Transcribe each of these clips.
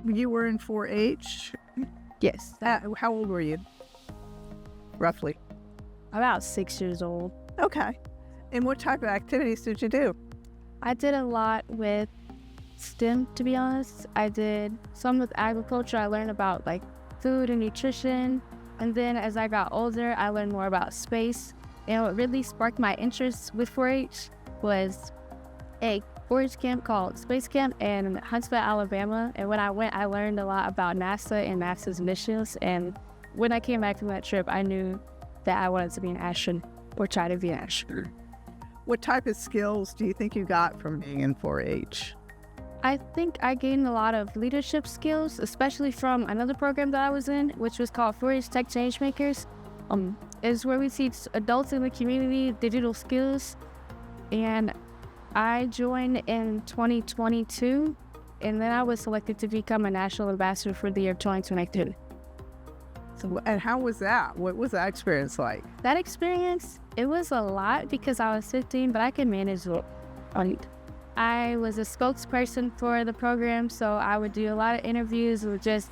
You were in 4-H? Yes. How old were you? Roughly. About 6 years old. Okay. And what type of activities did you do? I did a lot with STEM, to be honest. I did some with agriculture. I learned about like food and nutrition. And then as I got older, I learned more about space. And what really sparked my interest with 4-H was a 4-H camp called Space Camp in Huntsville, Alabama. And when I went, I learned a lot about NASA and NASA's missions. And when I came back from that trip, I knew that I wanted to be an astronaut or try to be an astronaut. What type of skills do you think you got from being in 4-H? I think I gained a lot of leadership skills, especially from another program that I was in, which was called 4-H Tech Changemakers. It's where we teach adults in the community digital skills. And I joined in 2022, and then I was selected to become a national ambassador for the year 2022. And how was that? What was that experience like? That experience, it was a lot because I was 15, but I could manage it. I was a spokesperson for the program, so I would do a lot of interviews, would just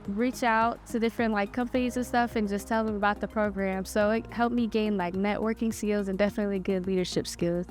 reach out to different like companies and stuff and just tell them about the program. So it helped me gain like networking skills and definitely good leadership skills.